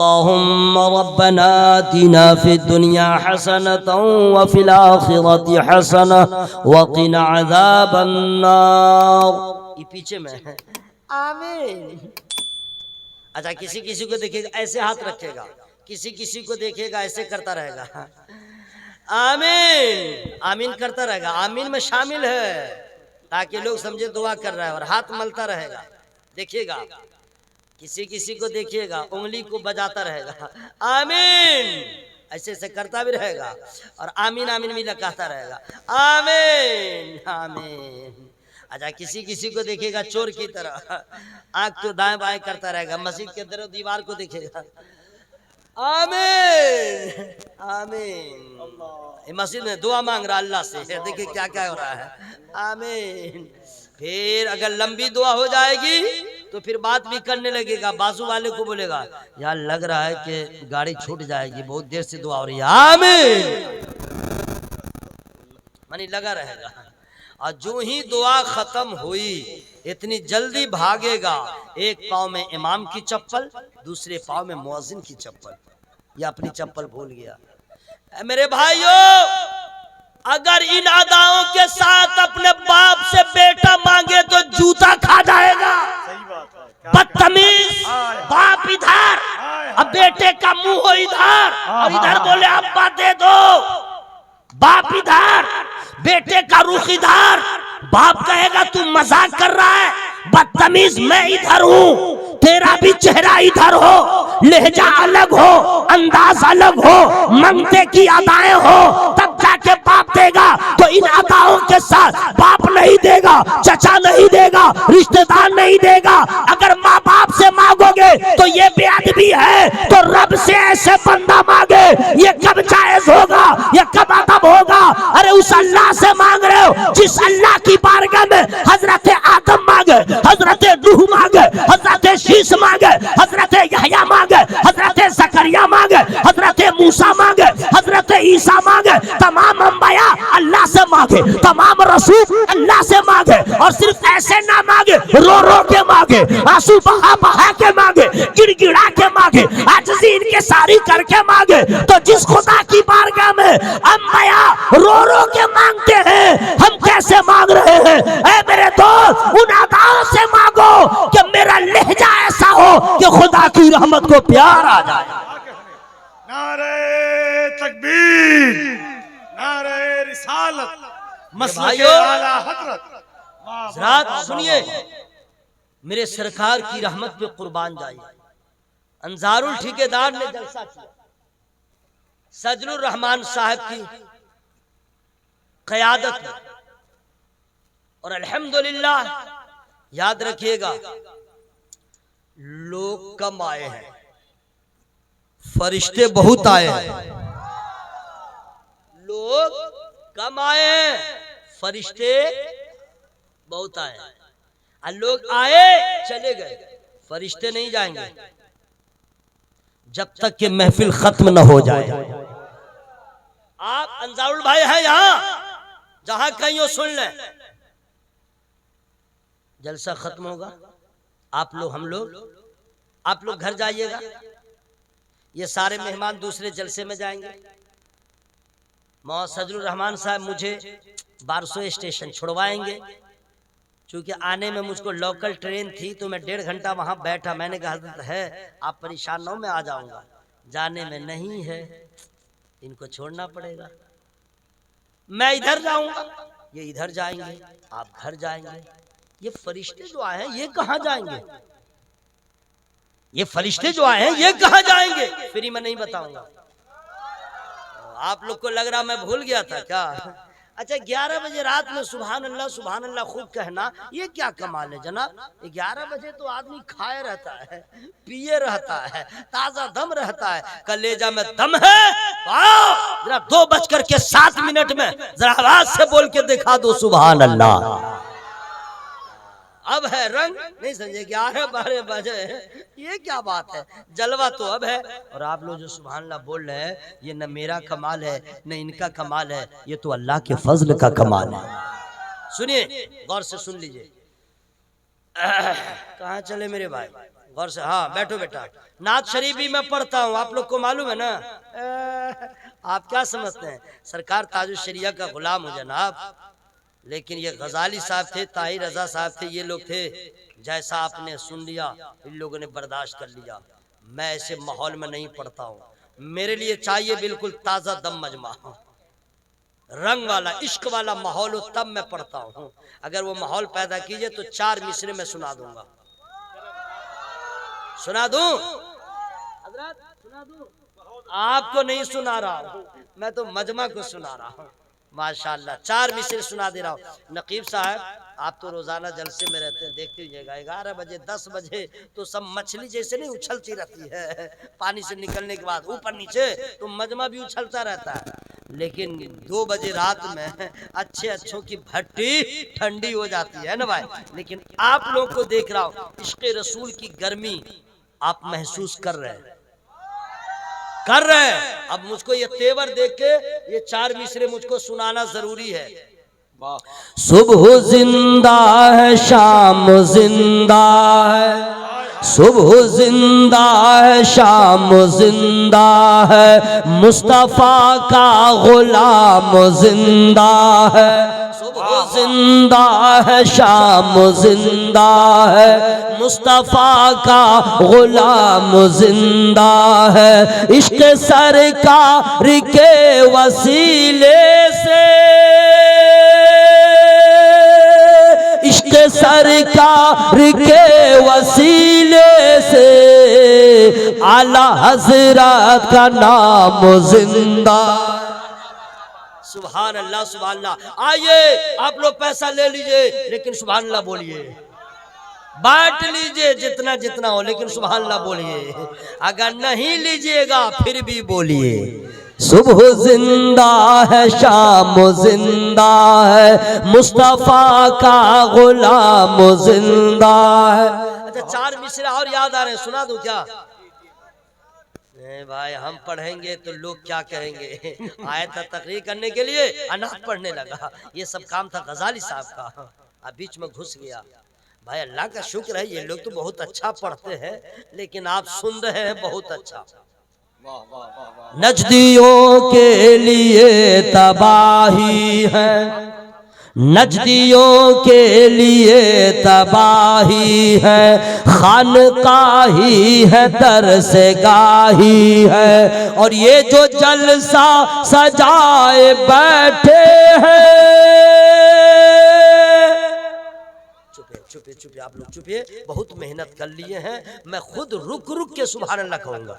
अल्लाहुम्मा रब्बना आतिना फिद दुनिया हसनतन व फिल आखिरति हसनह व क़िना अज़ाबन नार। ये पीछे में है। आमीन। अच्छा, किसी किसी को देखेगा ऐसे हाथ रखेगा, किसी किसी को देखेगा ऐसे करता रहेगा। आमीन आमीन करता रहेगा। आमीन में शामिल है ताकि लोग समझे दुआ कर रहा है, और हाथ मलता रहेगा। देखिएगा, किसी किसी को देखिएगा उंगली को बजाता रहेगा, आमीन ऐसे ऐसे करता भी रहेगा, और आमीन आमीन भी लगाता रहेगा, आमीन आमीन। अच्छा, किसी किसी को देखेगा चोर की तरह, आंख तो दाएं बाएं करता रहेगा, मस्जिद के अंदर दीवार को देखेगा, आमीन आमीन। मस्जिद में दुआ मांग रहा अल्लाह से, देखिए क्या क्या हो रहा है, आमीन। फिर अगर लंबी दुआ हो जाएगी तो फिर बात भी करने लगेगा, बाजू वाले को बोलेगा यार लग रहा है कि गाड़ी छूट जाएगी, बहुत देर से दुआ हो रही है, आमीन मानी लगा रहेगा। और जो ही दुआ खत्म हुई इतनी जल्दी भागेगा, एक पाँव में इमाम की चप्पल, दूसरे पाँव में मुअज्जिन की चप्पल, या अपनी चप्पल भूल गया। मेरे भाइयों, अगर इन अदाओं के साथ अपने बाप से बेटा मांगे तो जूता खा जाएगा। बदतमीज, बाप इधर अब बेटे का मुंह हो इधर, और इधर बोले अब्बा दे दो, बाप इधर बेटे का रुख इधर, बाप कहेगा तू मजाक कर रहा है, बदतमीज मैं इधर हूँ, तेरा भी चेहरा इधर हो, लहजा अलग हो, अंदाज अलग हो, मंगते की अदाएं हो, तब जाके बाप देगा। तो इन अदाओं के साथ बाप नहीं देगा, चचा नहीं देगा, रिश्तेदार नहीं देगा। अगर माँ बाप से मांगोगे तो ये बेअदबी है, तो रब से ऐसे बंदा मांगे, ये कब जायज होगा, ये कब अदब होगा? अरे उस अल्लाह से मांग रहे हो जिस अल्लाह की बारगाह में हजरत आदम मांगे, हजरत नूह मांगे, हजरत शीश मांगे, हजरत यहया मांगे, हजरत जकरिया मांगे, हजरत मूसा मांगे, हजरत ईसा मांगे, तमाम अंबिया अल्लाह से मांगे, तमाम रसूल अल्लाह से मांगे, और सिर्फ ऐसे ना मांगे, रो रो के मांगे, आंसू बहा बहा के मांगे, गिड़गिड़ा के मांगे, आजिज़ी इनके सारी करके मांगे। तो जिस खुदा की बारगाह में अंबिया रो रो के मांगते हैं, हम कैसे मांग रहे हैं? ऐ मेरे दोस्त, उन अदाओं से मांगो कि मेरा लहजा ऐसा हो कि खुदा की रहमत को प्यार आ जाए। नारे तकबीर, नारे रिसालत, मसलके आला हज़रत। ज़रा सुनिए, मेरे सरकार की रहमत पे कुर्बान जाइए। अंसारुल ठेकेदार ने जलसा किया, सजलुर रहमान साहब की क़यादत में, और अल्हम्दुलिल्लाह याद रखिएगा लोग कम आए हैं, फरिश्ते बहुत आए हैं। लोग कम आए हैं, फरिश्ते बहुत आए हैं। और लोग आए चले गए, फरिश्ते नहीं जाएंगे जब तक कि महफिल खत्म न हो जाए। आप अंसारुल भाई हैं यहां, जहां कहीं हो सुन लें, जलसा खत्म होगा, आप लोग हम लोग आप लोग घर जाइएगा, ये सारे मेहमान दूसरे जलसे में जाएंगे। मौलाना सजलुर रहमान साहब मुझे बारसो स्टेशन छुड़वाएंगे, क्योंकि आने में मुझको लोकल ट्रेन थी, तो मैं 1.5 घंटा वहां बैठा। मैंने कहा हज़रत है आप परेशान न हो, मैं आ जाऊंगा। जाने में नहीं है, इनको छोड़ना पड़ेगा। मैं इधर जाऊंगा, ये इधर जाएंगे, आप घर जाएंगे। ये फरिश्ते जो आए हैं ये कहाँ जाएंगे? ये फरिश्ते जो आए हैं ये कहाँ जाएंगे? फ्री में नहीं बताऊंगा। आप लोग को लग रहा मैं भूल गया था क्या? अच्छा, 11 बजे रात में सुभान अल्लाह खूब कहना, ये क्या कमाल है जनाब? 11 बजे तो आदमी खाए रहता है, पिए रहता है, ताजा दम रहता है, कलेजा में दम है। आओ जरा 2:07 में जरा आवाज से बोल के दिखा दो सुभान अल्लाह। अब है रंग, नहीं समझे? 11-12 बजे ये क्या बात है? जलवा तो अब है। और आप लोग जो सुभान अल्लाह बोल रहे हैं, ये न मेरा कमाल है न इनका कमाल है, ये तो अल्लाह के फजल का कमाल है। सुनिए, गौर से सुन लीजिए। कहाँ चले मेरे भाई? गौर से, हाँ बैठो बेटा। नात शरीफ भी मैं पढ़ता हूँ, आप लोग को मालूम है ना। आप क्या समझते हैं सरकार ताजुल शरिया का गुलाम हो जनाब, लेकिन ये गजाली साहब थे, ताहिर रजा साहब थे, ये लोग थे। जैसा आपने सुन लिया इन लोगों ने बर्दाश्त कर लिया। मैं ऐसे माहौल में नहीं पढ़ता हूँ, मेरे लिए चाहिए बिल्कुल ताज़ा दम मजमा, रंग वाला इश्क वाला माहौल हो, तब मैं पढ़ता हूँ। अगर वो माहौल पैदा कीजिए तो 4 मिसरे में सुना दूंगा। सुना दूं हजरत, सुना दूं? आपको नहीं सुना रहा हूँ, मैं तो मजमा को सुना रहा हूँ। माशाल्लाह 4 मिसरे सुना दे रहा हूँ। नकीब साहब आप तो रोजाना जलसे में रहते हैं, देखते रहिएगा 11 बजे 10 बजे तो सब मछली जैसे नहीं उछलती रहती है पानी से निकलने के बाद ऊपर नीचे, तो मजमा भी उछलता रहता है। लेकिन 2 बजे रात में अच्छों की भट्टी ठंडी हो जाती है ना भाई। लेकिन आप लोग को देख रहा हूँ, इश्क़ रसूल की गर्मी आप महसूस कर रहे हैं, कर रहे हैं। अब मुझको ये तेवर देख के ये 4 मिसरे मुझको सुनाना जरूरी है। सुबह जिंदा है, शाम जिंदा है, सुबह जिंदा है, शाम जिंदा है, मुस्तफा का गुलाम जिंदा है। सुबह जिंदा है, शाम जिंदा है, मुस्तफा का गुलाम जिंदा है। इश्क सरकार के वसीले से, इश्क सरकार के वसीले से, आला हजरत का नाम जिंदा। सुभान अल्लाह, सुभान अल्लाह। आइए आप लोग पैसा ले लीजिए, लेकिन सुभान अल्लाह बोलिए। बांट लीजिए जितना जितना हो, लेकिन सुभान अल्लाह बोलिए। अगर नहीं लीजिएगा फिर भी बोलिए। सुबह जिंदा है, शाम जिंदा है, मुस्तफा का गुलाम जिंदा है। अच्छा 4 मिसरे और याद आ रहे हैं, सुना दूं क्या? नहीं भाई हम पढ़ेंगे तो लोग क्या कहेंगे। आया था तकरीर करने के लिए, अनाथ पढ़ने लगा। ये सब काम था गजाली साहब का, अब बीच में घुस गया। भाई अल्लाह का शुक्र है, ये लोग तो बहुत अच्छा पढ़ते हैं, लेकिन आप सुन रहे हैं बहुत अच्छा। नजदियों के लिए तबाही है, नजदियों के लिए तबाही है, खानकाही है, दरसगाही है, और ये जो जलसा सजाए बैठे हैं। चुपिए चुपिए आप लोग चुपिए, बहुत मेहनत कर लिए हैं। मैं खुद रुक रुक के सुभान अल्लाह कहूँगा,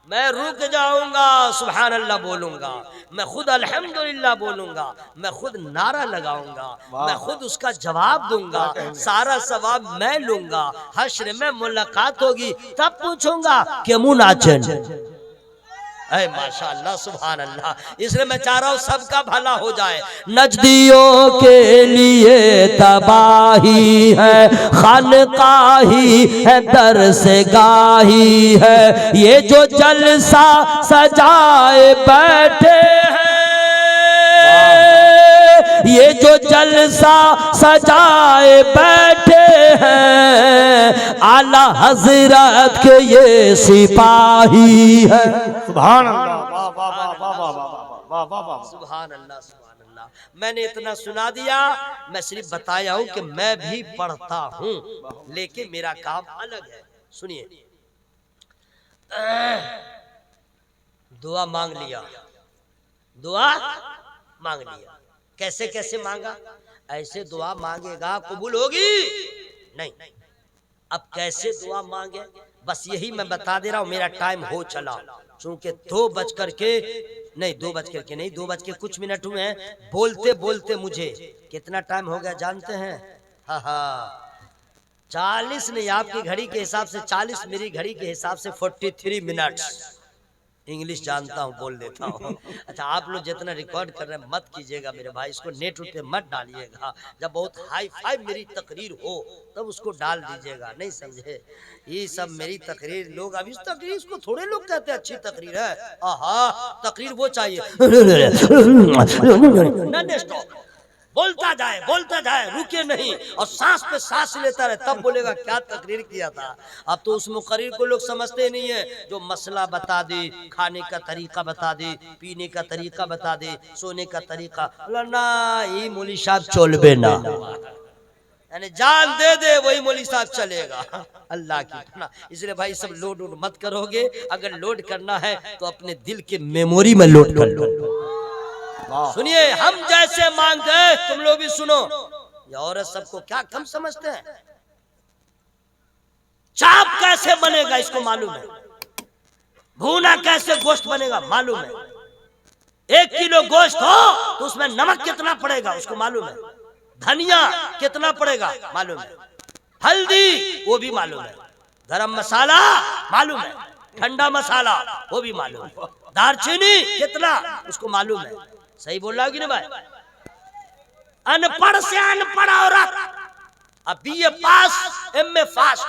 मैं रुक जाऊंगा सुभान अल्लाह बोलूंगा, मैं खुद अल्हम्दुलिल्लाह बोलूंगा, मैं खुद नारा लगाऊंगा, मैं खुद उसका जवाब दूंगा, सारा सवाब मैं लूंगा। हश्र में मुलाकात होगी तब पूछूंगा कि मुँह नाचन। माशाअल्लाह सुभान अल्लाह। इसलिए मैं चाह रहा हूँ सबका भला हो जाए। नजदियों के लिए तबाही है, खानकाही है, दरसगाही है, ये जो जलसा सजाए बैठे हैं, ये जो जलसा सजाए बैठे हैं, आला हजरत के ये सिपाही है। सुभान अल्लाह, सुभान अल्लाह, सुभान अल्लाह। मैंने इतना सुना दिया, मैं सिर्फ बताया हूं कि मैं भी पढ़ता हूं, लेकिन मेरा काम अलग है। सुनिए, दुआ मांग लिया, दुआ मांग लिया। कैसे कैसे मांगा? ऐसे दुआ मांगेगा कबूल होगी नहीं। अब कैसे दुआ मांगे, बस यही मैं बता दे रहा हूँ। मेरा टाइम हो चला, चूंकि 2 बज के नहीं 2 बज के कुछ मिनट हुए हैं। बोलते बोलते मुझे कितना टाइम हो गया जानते हैं? हाँ 40 नहीं, आपकी घड़ी के हिसाब से 40, मेरी घड़ी के हिसाब से 43 मिनट्स। इंग्लिश जानता हूँ, बोल देता हूँ। अच्छा आप लोग जितना रिकॉर्ड कर रहे हैं मत कीजिएगा मेरे भाई, इसको नेट पे मत डालिएगा। जब बहुत हाई फाई मेरी तकरीर हो तब उसको डाल दीजिएगा, नहीं समझे? ये सब मेरी तकरीर, लोग अब इस तकरीर इसको थोड़े लोग कहते हैं अच्छी तकरीर है। आहा तकरीर वो चाहिए बोलता जाए रुके नहीं, और सांस पे सांस लेता रहे, तब बोलेगा क्या तकरीर किया था। अब तो उस मुकर्रिर को लोग समझते नहीं है, जो मसला बता दे, खाने का तरीका बता दे, पीने का तरीका बता दे, सोने का तरीका, ना ये मौली साहब चोलबे ना, यानी जान दे दे वही मौली साहब चलेगा। अल्लाह की ना, इसलिए भाई सब लोड मत करोगे, अगर लोड करना है तो अपने दिल के मेमोरी में लोड कर लो। सुनिए, हम जैसे मांगते हैं तुम लोग भी सुनो। ये औरत सबको क्या कम समझते हैं? चाप कैसे बनेगा इसको मालूम है, भूना कैसे गोश्त बनेगा मालूम है, 1 किलो गोश्त हो तो उसमें नमक कितना पड़ेगा उसको मालूम है, धनिया कितना पड़ेगा मालूम है, हल्दी वो भी मालूम है, गरम मसाला मालूम है, ठंडा मसाला वो भी मालूम है, दालचीनी कितना उसको मालूम है। सही बोल रहा है कि नहीं भाई? अनपढ़ से अनपढ़ औरत, अब BA पास MA पास,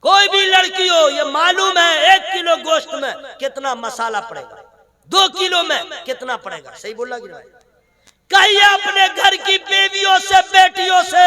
कोई भी लड़की हो ये मालूम है 1 किलो गोश्त में कितना मसाला पड़ेगा, 2 किलो में कितना पड़ेगा। सही बोल रहा है कि नहीं भाई? कहिए अपने घर की बेबियों से, बेटियों से,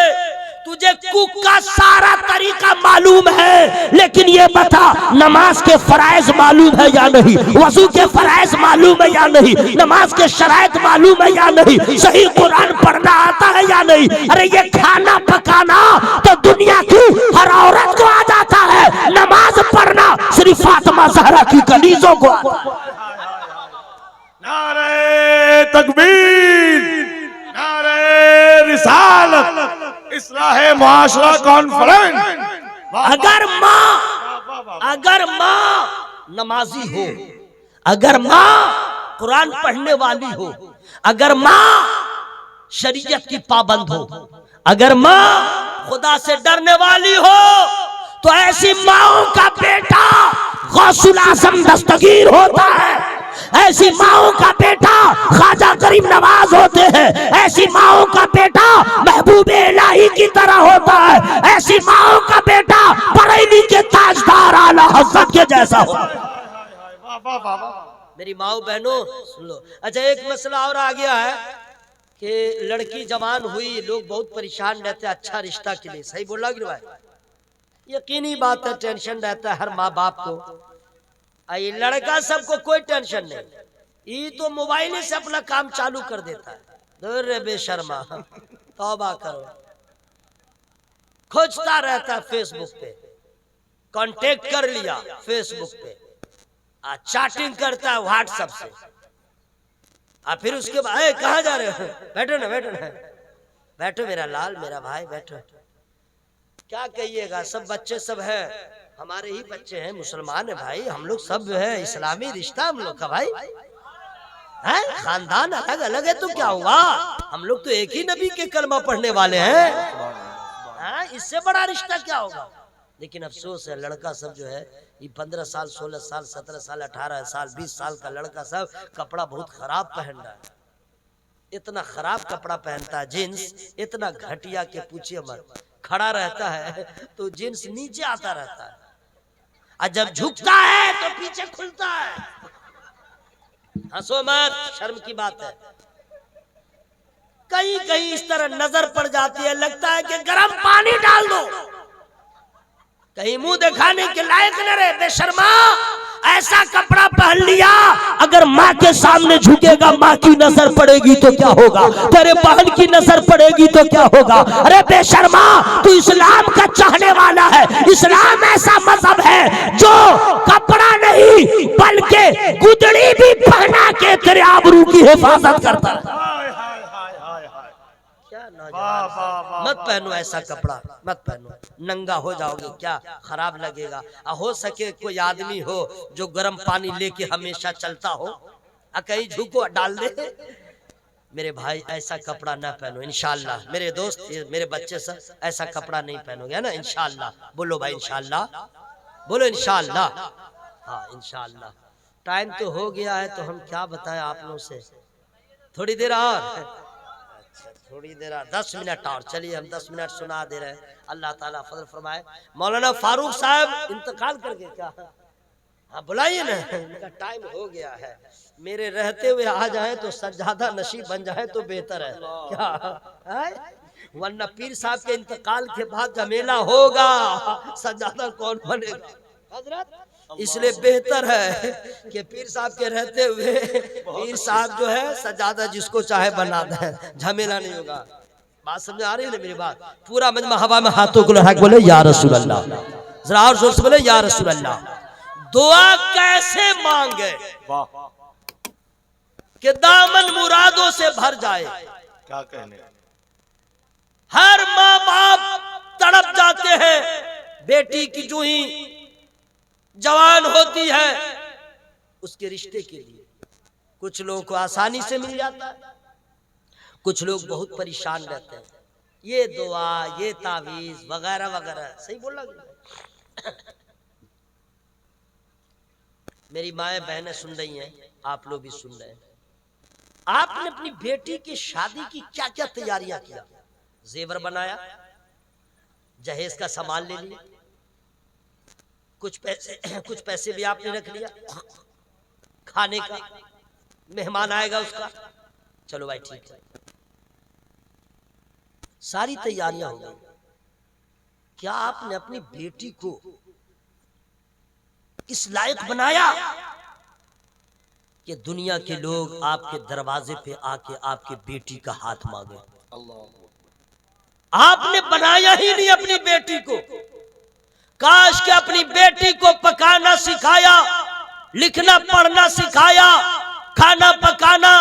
तुझे कुक का सारा तरीका मालूम है, लेकिन ये बता नमाज के फराइज मालूम है या नहीं, वजू के फराइज मालूम है या नहीं, नमाज के शराइत मालूम है या नहीं, सही कुरान पढ़ना आता है या नहीं। अरे ये खाना पकाना तो दुनिया की हर औरत को आ जाता है, नमाज पढ़ना सिर्फ फातिमा ज़हरा की कलीजों को। नारे तकबीर, नारे रिसालत, इस्लाहे मुआशरा कॉन्फ्रेंस। अगर माँ नमाजी हो, अगर माँ कुरान पढ़ने वाली हो, अगर माँ शरीयत की पाबंद हो, अगर माँ खुदा से डरने वाली हो, तो ऐसी माओं का बेटा गौसुल आजम दस्तगीर होता है, ऐसी माओं का बेटा ख्वाजा गरीब नवाज होते हैं, ऐसी माओं का बेटा महबूब इलाही की तरह होता है, ऐसी माओं का बेटा बरेली के ताजदार आला हज़रत के जैसा हो। मेरी माओ बहनों सुन लो। अच्छा, एक मसला और आ गया है कि लड़की जवान हुई, लोग बहुत परेशान रहते हैं अच्छा रिश्ता के लिए। सही बोला कि भाई? यकीनी बात है, टेंशन रहता है हर माँ बाप को। ये लड़का सबको कोई टेंशन नहीं, ये तो मोबाइल से अपना काम चालू कर देता है। दूर रे बेशर्मा, तौबा करो। खोजता रहता है फेसबुक पे, कांटेक्ट कर लिया फेसबुक पे, चैटिंग करता है व्हाट्सएप से, फिर उसके बाद कहाँ जा रहे हो? बैठो ना, बैठो ना, बैठो मेरा लाल, मेरा भाई, बैठो। क्या कहिएगा, सब बच्चे सब है, हमारे ही बच्चे हैं, मुसलमान है भाई, हम लोग सब है, इस्लामी रिश्ता हम लोग का भाई है, खानदान अलग अलग है तो क्या हुआ, हम लोग तो एक ही नबी के कलमा पढ़ने वाले हैं, इससे बड़ा रिश्ता क्या होगा। लेकिन अफसोस है, लड़का सब जो है ये 15 साल, 16 साल, 17 साल, 18 साल, 20 साल का लड़का सब कपड़ा बहुत खराब पहन रहा है, इतना खराब कपड़ा पहनता है, जींस इतना घटिया के पूछिए मत, खड़ा रहता है तो जींस नीचे आता रहता है, और जब झुकता है तो पीछे खुलता है। हंसो मत, शर्म की बात है। कहीं कहीं इस तरह नजर पड़ जाती है, लगता है कि गर्म पानी डाल दो, कहीं मुंह दिखाने के लायक न रहे। बेशर्मा, ऐसा कपड़ा पहन लिया, अगर माँ के सामने झुकेगा माँ की नजर पड़ेगी तो क्या होगा, तेरे बहन की नजर पड़ेगी तो क्या होगा। अरे बेशर्मा, तू इस्लाम का चाहने वाला है, इस्लाम ऐसा मजहब है जो कपड़ा नहीं बल्कि गुदड़ी भी पहना के तेरे आबरू की हिफाजत करता है। मत पहनो ऐसा कपड़ा, मत पहनो, नंगा हो जाओगे, क्या खराब लगेगा। हो सके कोई आदमी हो जो गर्म पानी लेके हमेशा चलता हो, कहीं झुको डाल दे। मेरे भाई, ऐसा कपड़ा ना पहनो इंशाअल्लाह। मेरे दोस्त, मेरे बच्चे सब ऐसा कपड़ा नहीं पहनोगे ना इंशाअल्लाह। बोलो भाई इंशाअल्लाह, बोलो इंशाअल्लाह। हाँ इंशाअल्लाह। टाइम तो हो गया है, तो हम क्या बताएं आप लोगों से, थोड़ी देर और, थोड़ी देर 10 मिनट और, चलिए हम 10 मिनट सुना दे रहे हैं। अल्लाह ताला फजल फरमाए। मौलाना फारूक साहब इंतकाल कर गए क्या? हाँ बुलाइए ना, इनका टाइम हो गया है, मेरे रहते हुए आ जाए तो सज्जादा नशीब बन जाए तो बेहतर है क्या है? वरना पीर साहब के इंतकाल के बाद झमेला होगा, सज्जादा कौन बनेगा हजरत। इसलिए बेहतर है कि पीर साहब के रहते हुए पीर साहब जो है सज्जादा जिसको चाहे बना दे, झमेला नहीं होगा। बात समझ आ रही है ना मेरी बात? पूरा मजमा हवा में हाथों को लगा के बोले या रसूल अल्लाह, जरा और जोर से बोले या रसूल अल्लाह। दुआ कैसे मांगे कि दामन मुरादों से भर जाए? क्या कहने, हर माँ बाप तड़प जाते हैं बेटी की जो ही जवान होती है उसके रिश्ते के लिए। कुछ लोगों को आसानी से मिल जाता है, कुछ लोग बहुत परेशान रहते हैं। ये दुआ, ये तावीज वगैरह वगैरह, सही बोला मेरी माएं बहनें सुन रही हैं, आप लोग भी सुन रहे हैं। आपने अपनी बेटी की शादी की क्या क्या तैयारियां किया? जेवर बनाया, जहेज का सामान ले लिया, कुछ पैसे भी आपने रख लिया, खाने का, मेहमान आएगा उसका, चलो भाई ठीक है, सारी तैयारियां हो गई। क्या आपने अपनी बेटी को इस लायक बनाया कि दुनिया के लोग आपके दरवाजे पे आके आपकी बेटी का हाथ मांगे? आपने बनाया ही नहीं अपनी बेटी को। काश के अपनी बेटी को पकाना सिखाया, लिखना पढ़ना सिखाया, खाना पकाना,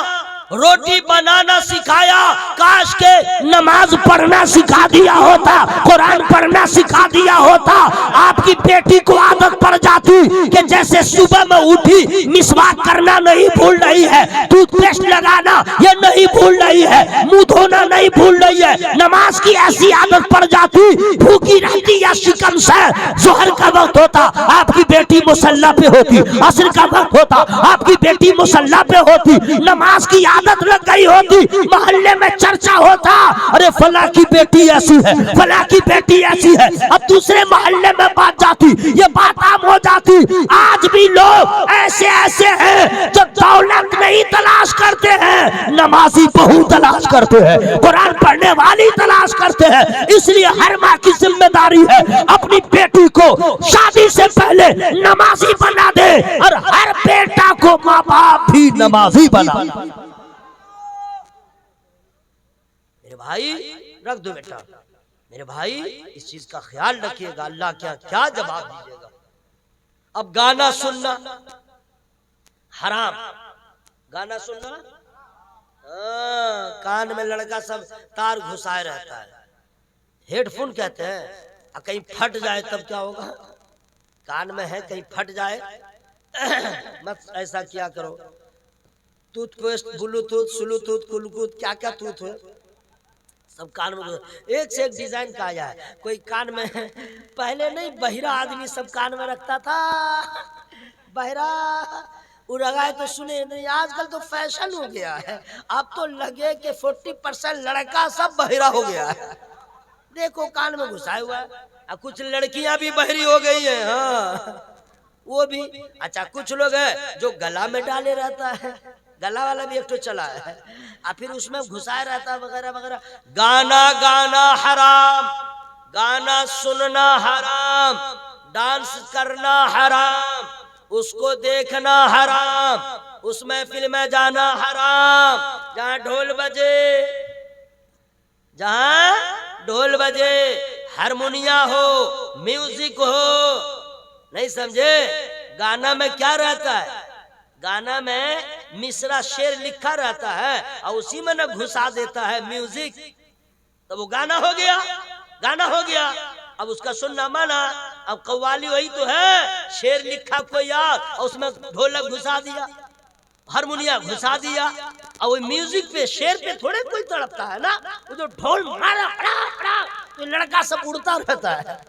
रोटी बनाना सिखाया, काश के नमाज पढ़ना सिखा दिया होता, कुरान पढ़ना सिखा दिया होता। आपकी बेटी को आदत पड़ जाती कि जैसे सुबह में उठी मिसवाक करना नहीं भूल रही है, टूथपेस्ट लगाना ये नहीं भूल रही है, मुंह धोना नहीं भूल रही है, नमाज की ऐसी आदत पड़ जाती, भूखी रहती या शिकम से। जोहर का वक्त होता आपकी बेटी मुसल्ला पे होती, असर का वक्त होता आपकी बेटी मुसल्ला पे होती, नमाज की आदत लग गई होती, मोहल्ले में चर्चा होता, अरे फला की बेटी ऐसी है, फला की बेटी ऐसी है। अब दूसरे मोहल्ले में बात जाती, ये बात आम हो जाती। आज भी लोग ऐसे ऐसे हैं जो दौलत नहीं तलाश करते हैं, नमाजी बहू तलाश करते हैं, कुरान पढ़ने वाली तलाश करते हैं। इसलिए हर माँ की जिम्मेदारी है अपनी बेटी को शादी से पहले नमाजी बना दे, और हर बेटा को माँ बाप भी नमाजी बना। मेरे भाई रख दो बेटा, मेरे भाई इस चीज का ख्याल रखिएगा, अल्लाह क्या क्या जवाब दीजिएगा। अब गाना सुनना हराम, गाना सुनना कान में लड़का सब तार घुसाए रहता है, हेडफोन कहते हैं। कहीं फट जाए तब क्या होगा? कान में है, कहीं फट जाए मत ऐसा क्या करो। टूथपेस्ट, ब्लूटूथ, स्लूटूथ, कुलकूथ, क्या क्या टूथ है सब कान में, एक से एक डिजाइन का आया है। कोई कान में, पहले नहीं बहिरा आदमी सब कान में रखता था, बहिरा उड़ाए तो सुने नहीं। आजकल तो फैशन हो गया है, अब तो लगे कि 40% लड़का सब बहिरा हो गया है। देखो कान में घुसाया हुआ है। कुछ लड़कियां भी बहरी हो गई है, हाँ वो भी। अच्छा कुछ लोग है जो गला में डाले रहता है, गला वाला भी एक तो चला है, और फिर उसमें घुसाया रहता है वगैरह वगैरह। गाना गाना हराम, गाना सुनना हराम, डांस करना हराम, उसको देखना हराम, उस महफिल में जाना हराम जहाँ ढोल बजे, जहाँ ढोल बजे, हारमोनिया हो, म्यूजिक हो, नहीं समझे? गाना में क्या रहता है? गाना में मिसरा शेर लिखा रहता है और उसी में न घुसा देता है म्यूजिक, तो वो गाना हो गया, गाना हो गया। अब उसका सुनना माना। अब कव्वाली वही तो है, शेर लिखा कोई यार और उसमें ढोलक घुसा दिया, हारमोनिया घुसा दिया, और वो म्यूजिक पे शेर पे थोड़े कोई तड़पता है ना, वो जो ढोल मारा तो लड़का सब उड़ता रहता है।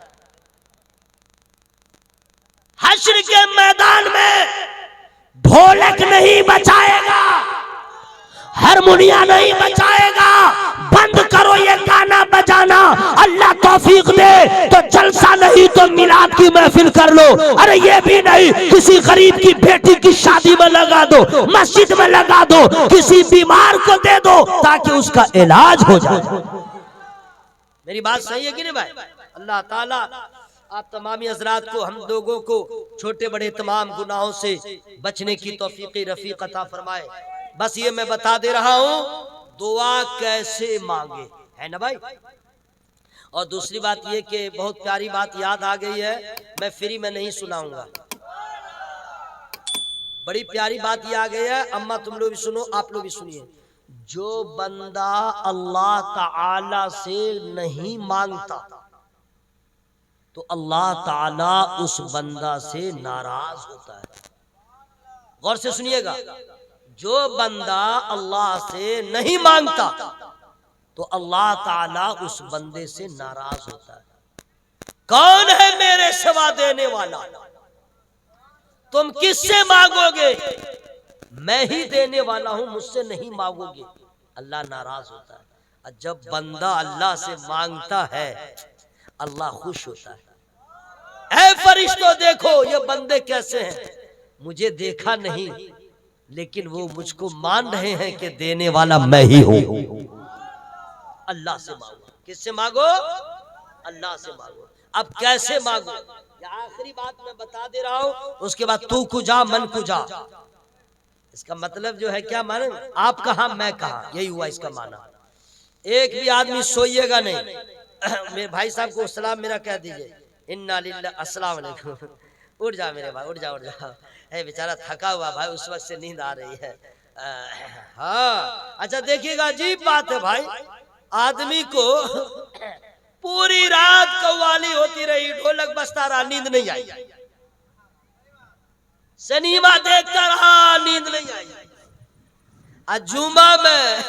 हश्र के मैदान में ढोलक नहीं बचाएगा, हारमोनिया नहीं बचाएगा, बंद करो ये गाना बजाना, अल्लाह तौफीक दे तो जलसा नहीं तो मिलाद की महफिल कर लो। अरे ये भी नहीं, किसी गरीब की बेटी की शादी में लगा दो, मस्जिद में लगा दो, किसी बीमार को दे दो ताकि उसका इलाज हो जाए। मेरी बात सही है कि नहीं भाई? अल्लाह ताला आप तमामी हजरात को, हम लोगों को छोटे बड़े तमाम गुनाहों से बचने की तौफीक रफीक अता फरमाए। बस ये मैं बता दे रहा हूं दुआ कैसे मांगे, है ना भाई। और दूसरी बात ये कि बहुत प्यारी बात याद आ गई है, मैं फ्री में नहीं सुनाऊंगा। बड़ी प्यारी बात ये आ गई है, अम्मा तुम लोग भी सुनो, आप लोग भी सुनिए। जो बंदा अल्लाह ताला से नहीं मांगता तो अल्लाह ताला उस बंदा से नाराज होता है। गौर से सुनिएगा, जो बंदा अल्लाह से नहीं मांगता तो अल्लाह ताला उस बंदे से नाराज होता है। कौन है मेरे सिवा देने वाला? तुम किससे मांगोगे? मैं ही देने वाला हूं, मुझसे नहीं मांगोगे। अल्लाह नाराज होता है। और जब बंदा अल्लाह से मांगता है अल्लाह खुश होता है। ऐ फरिश्तों देखो ये बंदे कैसे हैं, मुझे देखा नहीं लेकिन वो मुझको मान रहे हैं कि देने वाला मैं ही हूं। अल्लाह से मांगो। किससे मांगो? अल्लाह से मांगो। अब कैसे मांगो? ये आखिरी बात मैं बता दे रहा हूं, उसके बाद तू कुजा मन कुजा। इसका मतलब जो है क्या माने, आप कहा मैं कहा, यही हुआ इसका माना। एक भी आदमी सोइएगा नहीं। मेरे भाई साहब को सलाम मेरा कह दीजिए, इन्ना लिल्लाह, अस्सलाम वालेकुम। उठ जा मेरे भाई, उठ जा उठ जा। है बेचारा थका हुआ भाई, उस वक्त से नींद आ रही है। हाँ अच्छा देखिएगा, अजीब बात है भाई, आदमी को पूरी रात कव्वाली होती रही, ढोलक बजता रहा, नींद नहीं आई। सिनेमा देखता रहा, नींद नहीं आई। आज जुमा में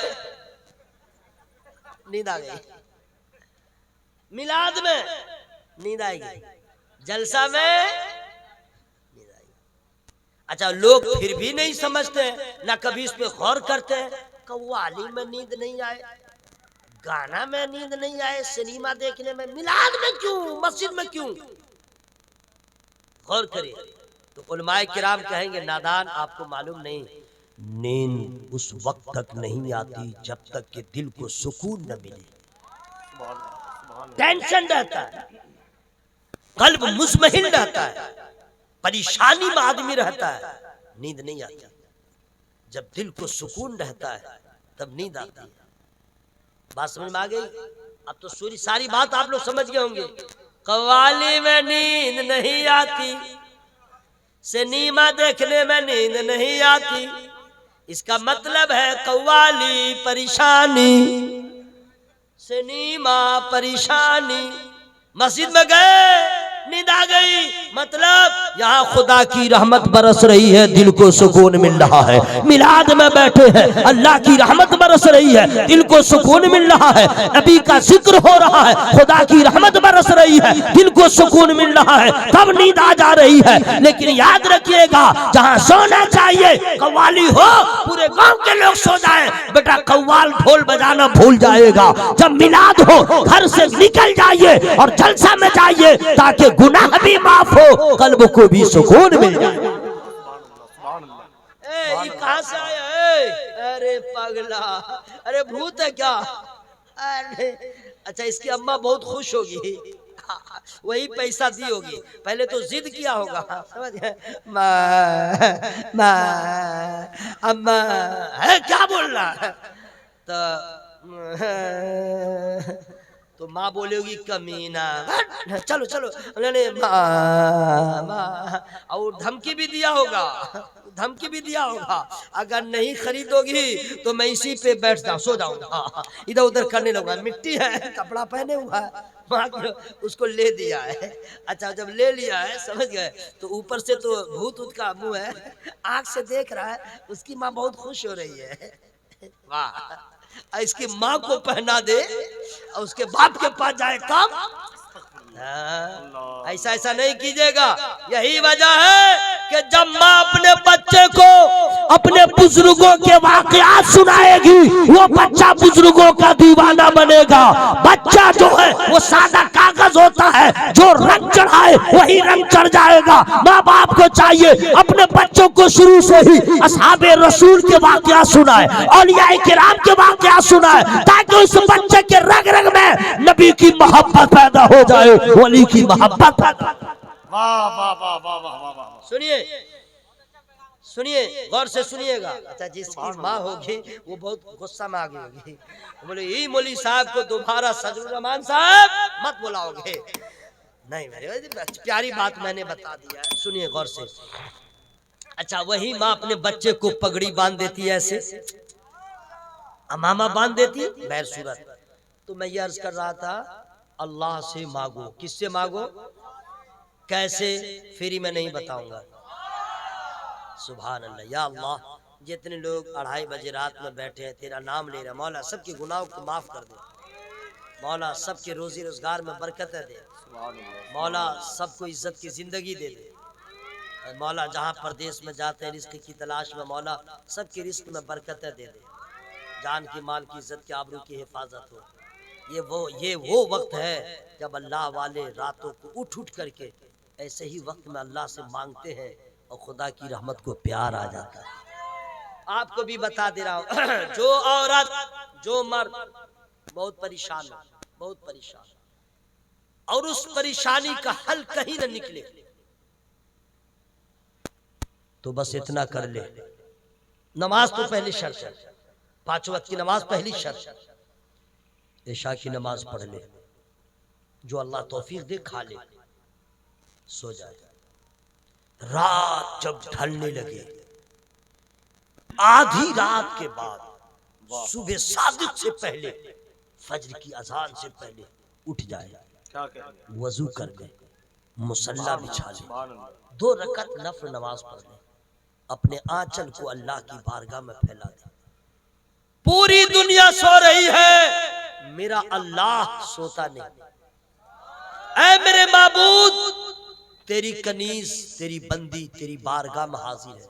नींद आ गई, मिलाद में नींद आएगी, जलसा में नींद आएगी। अच्छा लोग फिर भी नहीं समझते हैं, ना कभी इस पे गौर करते हैं। कव्वाली में नींद नहीं आए, गाना में नींद नहीं आए, सिनेमा देखने में, मिलाद में क्यों, मस्जिद में क्यों? गौर करिए। तो उलमाए किराम कहेंगे नादान, आपको मालूम नहीं, नींद उस वक्त तक नहीं आती जब तक कि दिल को सुकून न मिले। टेंशन रहता है, कल्ब मुस्महिल रहता है, परेशानी में आदमी रहता है, नींद नहीं आती। जब दिल को सुकून रहता है तब नींद आती है। बात समझ में आ गई? अब तो सारी बात आप लोग समझ गए होंगे। कव्वाली में नींद नहीं आती, सिनेमा देखने में नींद नहीं आती, इसका मतलब है कव्वाली परेशानी, सिनेमा परेशानी, मस्जिद में गए नींद आ गई, मतलब यहाँ खुदा की रहमत बरस रही है, दिल को सुकून मिल रहा है। मिलाद में बैठे हैं, अल्लाह की रहमत बरस रही है, दिल को सुकून मिल रहा है। नबी का जिक्र हो रहा है, खुदा की रहमत बरस रही है, दिल को सुकून मिल रहा है, तब नींद आ जा रही है। लेकिन याद रखिएगा, जहाँ सोना चाहिए कव्वाली हो, पूरे गांव के लोग सो जाए, बेटा कव्वाल ढोल बजाना भूल जाएगा। जब मिलाद हो घर से निकल जाइए और जलसा में जाइए ताकि गुनाह भी माफ हो, कल्ब को भी सुकून मिल जाए। ये कहां से आया है? अरे पगला, अरे भूत है क्या? अरे अच्छा, इसकी अम्मा बहुत खुश होगी, वही पैसा दी होगी। पहले तो जिद किया होगा, समझ गए? अम्मा है क्या बोल रहा है? तो माँ बोलेगी कमीना, चलो चलो। उन्होंने और धमकी भी दिया होगा, धमकी भी दिया होगा, अगर नहीं खरीदोगी तो मैं इसी पे बैठ जाऊँ, सो जाऊंगा, इधर उधर करने लगूंगा। मिट्टी है, कपड़ा पहने हुआ है, माँ उसको ले दिया है। अच्छा जब ले लिया है, समझ गए, तो ऊपर से तो भूत ऊत का मुंह है, आंख से देख रहा है, उसकी माँ बहुत खुश हो रही है। वाह, इसकी माँ को पहना दे और उसके बाप के पास जाए काम। ऐसा ऐसा नहीं कीजिएगा। यही वजह है कि जब माँ अपने बच्चे को अपने बुजुर्गों के वाकयात सुनाएगी, वो बच्चा बुजुर्गों का दीवाना बनेगा। बच्चा जो है वो सादा कागज होता है, जो रंग चढ़ाए वही रंग चढ़ जाएगा। माँ बाप को चाहिए अपने बच्चों को शुरू से ही असहाबे रसूल के वाकयात सुनाए, औलियाए किराम के वाकयात सुनाए, ताकि उस बच्चे के रग रग में नबी की मोहब्बत पैदा हो जाए, वली की मोहब्बत पैदा। वाह वाह वाह वाह वाह वाह वाह। सुनिए सुनिए, गौर से सुनिएगा। अच्छा, जिसकी माँ होगी वो बहुत गुस्सा में आ गई होगी, बोले यही मौली साहब को दोबारा सजरुर रहमान साहब मत बुलाओगे। नहीं मेरे प्यारी बात मैंने बता दिया है, सुनिए गौर से। अच्छा, वही माँ अपने बच्चे को पगड़ी बांध देती है, ऐसे अमामा बांध देती है बैर सूरत। तो मैं ये अर्ज कर रहा था, अल्लाह से मांगो। किससे मांगो? कैसे? फ्री में नहीं बताऊंगा। सुभान अल्लाह। या अल्लाह, जितने लोग 2:30 बजे रात में बैठे हैं, तेरा नाम ले रहे, मौला सबके गुनाहों को माफ कर दे, मौला सबके रोजी रोजगार में बरकतें दे, मौला सबको इज्जत की जिंदगी दे दे, मौला जहाँ परदेश में जाते हैं रिस्क की तलाश में, मौला सबके रिस्क में बरकतें दे दे, जान की माल की इज्जत की आबरू की हिफाजत हो। ये वो वक्त है जब अल्लाह वाले रातों को उठ उठ करके ऐसे ही वक्त में अल्लाह से मांगते हैं और खुदा की रहमत को प्यार आ जाता है। आपको भी बता दे रहा हूँ, जो औरत जो मर्द बहुत परेशान है, बहुत परेशान, और उस परेशानी का हल कहीं न निकले, तो बस इतना कर ले, नमाज तो पहली शर्त है, 5 वक्त की नमाज पहली शर्त, इशा की नमाज पढ़ ले, जो अल्लाह तौफीक दे खा ले, सो जाए। रात जब ढलने लगे, आधी रात के बाद सुबह सादिक से पहले, फज्र की अजान से पहले उठ जाए, वजू कर ले, मुसल्ला बिछा ले, 2 रकत नफल नमाज पढ़ ले, अपने आंचल को अल्लाह की बारगाह में फैला दे। पूरी दुनिया सो रही है, मेरा अल्लाह सोता नहीं। ऐ मेरे माबूद, तेरी कनीज, तेरी बंदी तेरी बारगाह में हाजिर है।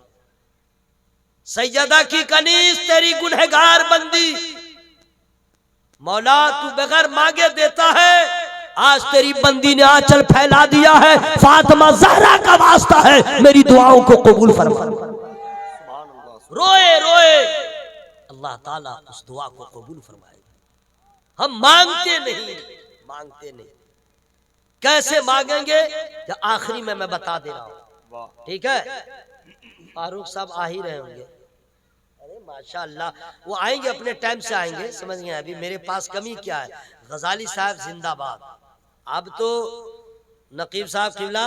सैयदा की कनीज, तेरी गुनहगार बंदी, मौला तू बगैर मांगे देता है। आज तेरी बंदी ने आंचल फैला दिया है, फातिमा ज़हरा का वास्ता है, मेरी दुआओं को कबूल फरमा। रोए रोए अल्लाह ताला उस दुआ को कबूल फरमाएगा। हम मांगते नहीं, मांगते नहीं। कैसे मांगेंगे? या आखिरी में मैं बता दे रहा हूँ, ठीक है? फारूक साहब आ ही रहे होंगे। अरे माशाअल्लाह, वो आएंगे, अपने टाइम से आएंगे, समझ गए? अभी मेरे पास कमी क्या है? गजाली साहब जिंदाबाद। अब तो नकीब साहब किबला,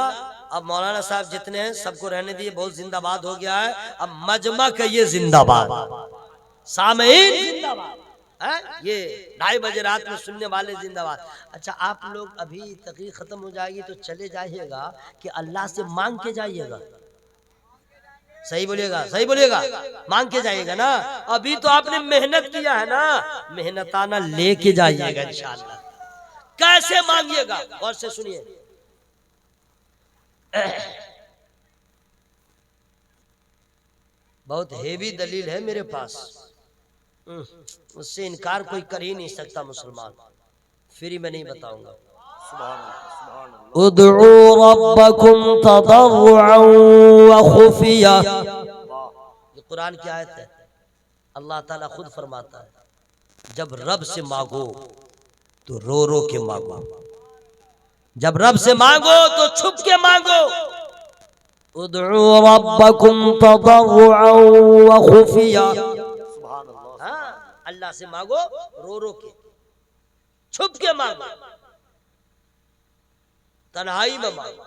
अब मौलाना साहब जितने हैं सबको रहने दिए, बहुत जिंदाबाद हो गया है। अब मजमा कहिए जिंदाबाद, सामीन जिंदाबाद, ये 2:30 बजे रात में सुनने वाले जिंदाबाद। अच्छा, आप लोग अभी तकरीर खत्म हो जाएगी तो चले जाइएगा कि अल्लाह से मांग के जाइएगा? सही बोलिएगा, सही बोलिएगा, मांग के जाइएगा ना। अभी तो आपने मेहनत किया है ना, मेहनताना लेके जाइएगा इंशाअल्लाह। कैसे मांगिएगा? और से सुनिए, बहुत हेवी दलील है मेरे पास, उससे इनकार कोई कर ही नहीं सकता मुसलमान। फ्री में नहीं बताऊंगा। उदउ रब्बकुम तदर्रुअन व खुफिया, ये कुरान की आयत है। अल्लाह ताला खुद फरमाता है, जब रब से मांगो तो रो रो के मांगो, जब रब से मांगो तो छुप के मांगो। उदउ रब्बकुम तदर्रुअन व खुफिया, अल्लाह से मांगो रो रो के, छुप के मांगो, तन्हाई में मांगो।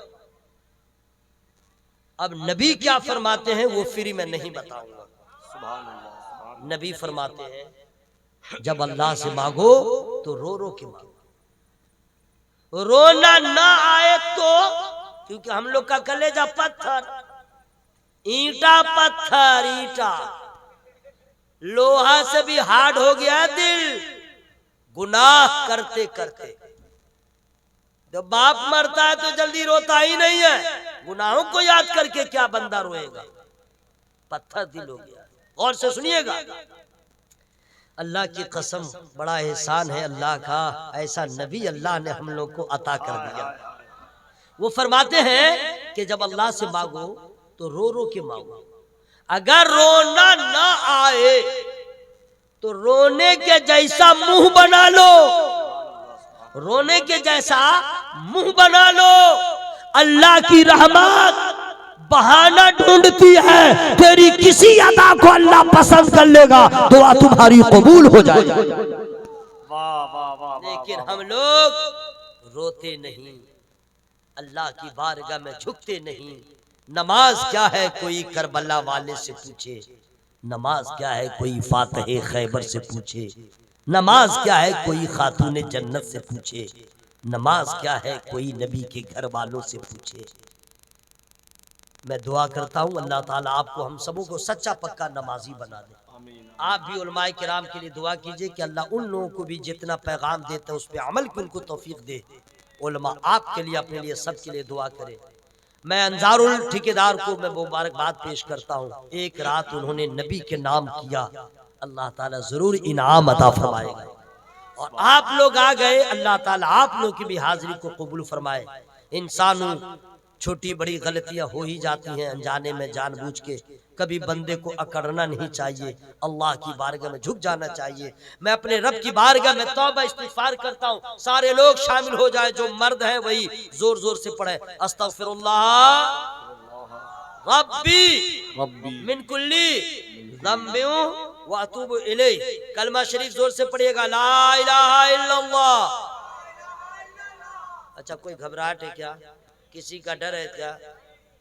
अब नबी क्या फरमाते हैं वो फ्री में नहीं बताऊंगा। नबी फरमाते हैं, जब अल्लाह से मांगो तो रो रो के मांगो। रोना ना आए तो, क्योंकि हम लोग का कलेजा पत्थर, ईंटा पत्थर, ईंटा लोहा से भी हार्ड हो गया दिल, गुनाह करते करते। जब बाप मरता है तो जल्दी रोता ही नहीं है, गुनाहों को याद करके क्या बंदा रोएगा? पत्थर दिल हो गया। गौर से सुनिएगा, अल्लाह की कसम बड़ा एहसान है अल्लाह का, ऐसा नबी अल्लाह ने हम लोग को अता कर दिया। वो फरमाते हैं कि जब अल्लाह से मांगो तो रो रो के मांगो, अगर रोना ना आए तो रोने के जैसा मुंह बना लो, रोने के जैसा मुंह बना लो। अल्लाह की रहमत बहाना ढूंढती है, तेरी किसी अदा को अल्लाह पसंद कर लेगा, दुआ तुम्हारी कबूल हो जाएगी। वाह वाह वाह। लेकिन हम लोग रोते नहीं, अल्लाह की बारगाह में झुकते नहीं। नमाज क्या है कोई करबला वाले से पूछे, नमाज क्या है कोई फातह खैबर से पूछे, नमाज क्या है कोई खातून जन्नत से पूछे, नमाज क्या है कोई नबी के घर वालों से पूछे। मैं दुआ करता हूँ अल्लाह ताला आपको हम सबों को सच्चा पक्का नमाजी बना दे। आप भी उलमाए किराम के लिए दुआ कीजिए कि अल्लाह उन लोगों को भी जितना पैगाम देते हैं उस पर अमल की उनको तौफीक दे। उलमा आपके लिए, अपने लिए, सबके लिए दुआ करे। मैं अंजारुल ठेकेदार को मैं मुबारकबाद पेश करता हूँ। एक रात उन्होंने नबी के नाम किया, अल्लाह ताला जरूर इनाम अता फरमाएगा। और आप लोग आ गए, अल्लाह ताला आप लोग की भी हाजिरी को कबूल फरमाए। इंसान छोटी बड़ी गलतियां हो ही जाती हैं अनजाने में, जानबूझ के। कभी बंदे को अकड़ना नहीं चाहिए, अल्लाह की बारगाह में झुक जाना चाहिए। मैं अपने रब की बारगाह में तौबा इस्तिगफार करता हूँ। सारे लोग शामिल हो जाए, जो मर्द है वही जोर जोर से पढ़े, अस्तगफिरुल्लाह रब्बी मिन कुल्ली ज़म्बिन व अतूबु इलैहि। कलमा शरीफ जोर से पढ़िएगा, ला इलाहा इल्लल्लाह। अच्छा, कोई घबराहट है क्या, किसी का डर है क्या?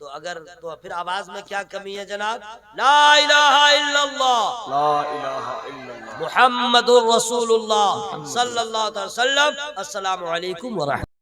तो अगर तो फिर आवाज में क्या कमी है जनाब? ला इलाहा इल्लल्लाह, ला इलाहा इल्लल्लाह मुहम्मदुर रसूलुल्लाह सल्लल्लाहु अलैहि वसल्लम। अस्सलामु अलैकुम व रहमतुल्लाह।